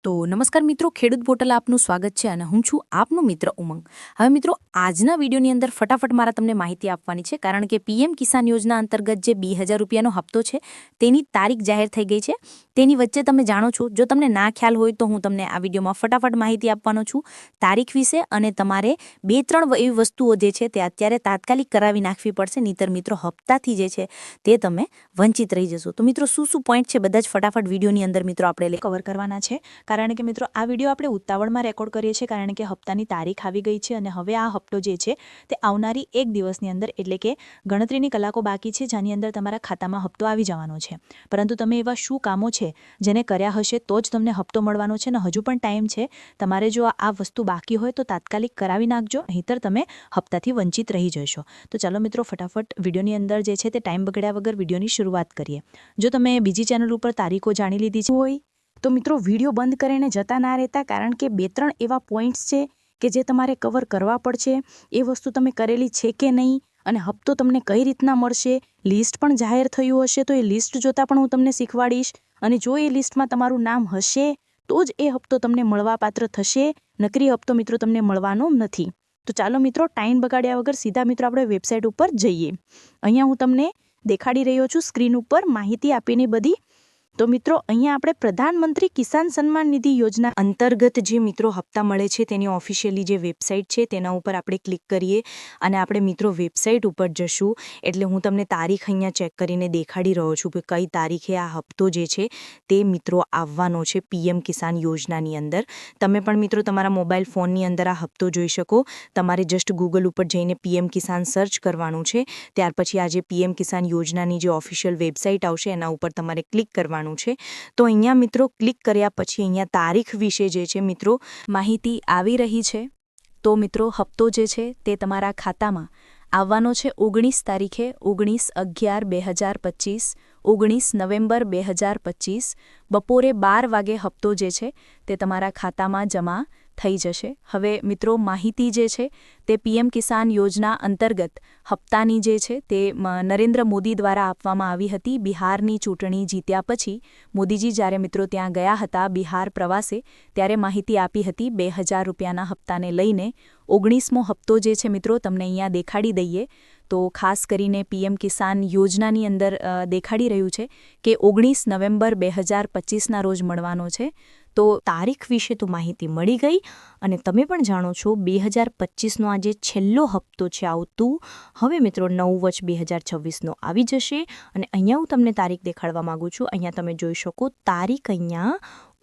તો નમસ્કાર મિત્રો, ખેડૂત પોર્ટલ આપનું સ્વાગત છે અને હું છું આપનો મિત્ર ઉમંગ. હવે મિત્રો, આજના વિડીયોની અંદર ફટાફટ મારા તમને માહિતી આપવાની છે, કારણ કે પીએમ કિસાન યોજના અંતર્ગત જે 2000 રૂપિયાનો હપ્તો છે તેની તારીખ જાહેર થઈ ગઈ છે. તેની વચ્ચે તમે જાણો છો, જો તમને ના ખ્યાલ હોય તો હું તમને આ વિડીયોમાં ફટાફટ માહિતી આપવાનો છું તારીખ વિશે, અને તમારે 2-3 એવી વસ્તુઓ જે છે તે અત્યારે તાત્કાલિક કરાવી નાખવી પડશે, નહીતર મિત્રો હપ્તાથી જે છે તે તમે વંચિત રહી જશો. તો મિત્રો શું શું પોઈન્ટ છે બધા જ ફટાફટ વિડીયોની અંદર મિત્રો આપણે કવર કરવાના છે, કારણ કે મિત્રો આ વિડીયો આપણે ઉતાવળમાં રેકોર્ડ કરીએ છીએ, કારણ કે હપ્તાની તારીખ આવી ગઈ છે અને હવે આ હપ્તો જે છે તે આવનારી 1 દિવસની અંદર, એટલે કે ગણતરીની કલાકો બાકી છે, જેની અંદર તમારા ખાતામાં હપ્તો આવી જવાનો છે. પરંતુ તમે એવા શું કામો છે જેને કર્યા હશે તો જ તમને હપ્તો મળવાનો છે, અને હજુ પણ ટાઈમ છે. તમારે જો આ વસ્તુ બાકી હોય તો તાત્કાલિક કરાવી નાખજો, નહીંતર તમે હપ્તાથી વંચિત રહી જશો. તો ચાલો મિત્રો, ફટાફટ વિડીયોની અંદર જે છે તે ટાઈમ બગડ્યા વગર વિડીયોની શરૂઆત કરીએ. જો તમે બીજી ચેનલ ઉપર તારીખો જાણી લીધી હોય તો મિત્રો વિડીયો બંધ કરીને જતા ના રહેતા, કારણ કે 2-3 એવા પોઈન્ટ્સ છે કે જે તમારે કવર કરવા પડશે. એ વસ્તુ તમે કરેલી છે કે નહીં, અને હપ્તો તમને કઈ રીતના મળશે. લિસ્ટ પણ જાહેર થયું હશે તો એ લિસ્ટ જોતા પણ હું તમને શીખવાડીશ, અને જો એ લિસ્ટમાં તમારું નામ હશે તો જ એ હપ્તો તમને મળવાપાત્ર થશે, નકરી હપ્તો મિત્રો તમને મળવાનો નથી. તો ચાલો મિત્રો, ટાઈમ બગાડ્યા વગર સીધા મિત્રો આપણે વેબસાઇટ ઉપર જઈએ. અહીંયા હું તમને દેખાડી રહ્યો છું સ્ક્રીન ઉપર માહિતી આપીને બધી. તો મિત્રો, અહીંયા આપણે પ્રધાનમંત્રી કિસાન સન્માન નિધિ યોજના અંતર્ગત જે મિત્રો હપ્તા મળે છે તેની ઓફિશિયલી જે વેબસાઇટ છે તેના ઉપર આપણે ક્લિક કરીએ, અને આપણે મિત્રો વેબસાઇટ ઉપર જશું. એટલે હું તમને તારીખ અહીંયા ચેક કરીને દેખાડી રહ્યો છું કે કઈ તારીખે આ હપ્તો જે છે તે મિત્રો આવવાનો છે પીએમ કિસાન યોજનાની અંદર. તમે પણ મિત્રો તમારા મોબાઈલ ફોનની અંદર આ હપ્તો જોઈ શકો. તમારે જસ્ટ ગૂગલ ઉપર જઈને પીએમ કિસાન સર્ચ કરવાનું છે. ત્યાર પછી આ જે પીએમ કિસાન યોજનાની જે ઓફિશિયલ વેબસાઇટ આવશે એના ઉપર તમારે ક્લિક કરવાનું છે. તો અહીંયા મિત્રો ક્લિક કર્યા પછી અહીંયા તારીખ વિશે જે છે મિત્રો માહિતી આવી રહી છે. તો મિત્રો હપ્તો જે છે તે તમારા ખાતામાં આવવાનો છે 19 તારીખે, 19/11/2025, 19 નવેમ્બર 2025 બપોરે 12 વાગે હપ્તો જે છે તે તમારા ખાતામાં જમા થઈ જશે. હવે મિત્રો માહિતી જે છે તે પીએમ કિસાન યોજના અંતર્ગત હપ્તાની જે છે તે નરેન્દ્ર મોદી દ્વારા આપવામાં આવી હતી. બિહારની ચૂંટણી જીત્યા પછી મોદીજી જ્યારે મિત્રો ત્યાં ગયા હતા બિહાર પ્રવાસે, ત્યારે માહિતી આપી હતી 2000 રૂપિયાના હપ્તાને લઈને. 19મો હપ્તો જે છે મિત્રો તમને અહીંયા દેખાડી દઈએ તો ખાસ કરીને પીએમ કિસાન યોજનાની અંદર દેખાડી રહ્યું છે કે 19 નવેમ્બર 2025ના રોજ મળવાનો છે. તો તારીખ વિશે તો માહિતી મળી ગઈ, અને તમે પણ જાણો છો 2025નો આ જે છેલ્લો હપ્તો છે આવતું, હવે મિત્રો 9/2026નો આવી જશે. અને અહીંયા હું તમને તારીખ દેખાડવા માગું છું. અહીંયા તમે જોઈ શકો તારીખ અહીંયા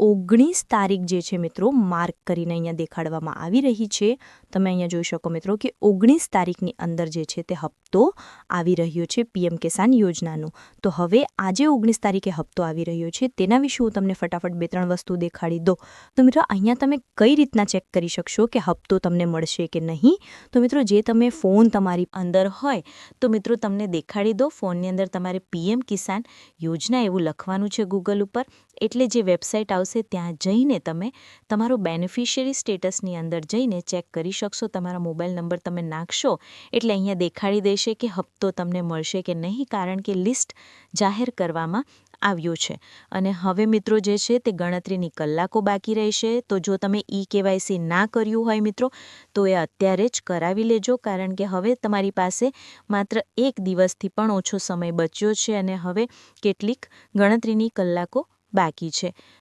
19 તારીખ જે છે મિત્રો માર્ક કરીને અહીંયા દેખાડવામાં આવી રહી છે. તમે અહીંયા જોઈ શકો મિત્રો કે 19 તારીખની અંદર જે છે તે હપ્તો આવી રહ્યો છે પીએમ કિસાન યોજનાનો. તો હવે આજે 19 તારીખે હપ્તો આવી રહ્યો છે, તેના વિશે હું તમને ફટાફટ 2-3 વસ્તુ દેખાડી દો. તો મિત્રો અહીંયા તમે કઈ રીતના ચેક કરી શકશો કે હપ્તો તમને મળશે કે નહીં. તો મિત્રો જે તમે ફોન તમારી અંદર હોય તો મિત્રો તમને દેખાડી દો. ફોનની અંદર તમારે પીએમ કિસાન યોજના એવું લખવાનું છે ગૂગલ ઉપર, એટલે જે વેબસાઇટ આવશે ત્યાં જઈને તમે તમારો બેનિફિશિયરી સ્ટેટસની અંદર જઈને ચેક કરી શકશો. તમારા મોબાઈલ નંબર તમે નાખશો એટલે અહીંયા દેખાડી દેશે કે હપ્તો તમને મળશે કે નહીં, કારણ કે લિસ્ટ જાહેર કરવામાં આવ્યો છે. અને હવે મિત્રો જે છે તે ગણતરીની કલાકો બાકી રહેશે. તો જો તમે KYC ના કર્યું હોય મિત્રો તો એ અત્યારે જ કરાવી લેજો, કારણ કે હવે તમારી પાસે માત્ર 1 દિવસથી પણ ઓછો સમય બચ્યો છે, અને હવે કેટલીક ગણતરીની કલાકો બાકી છે.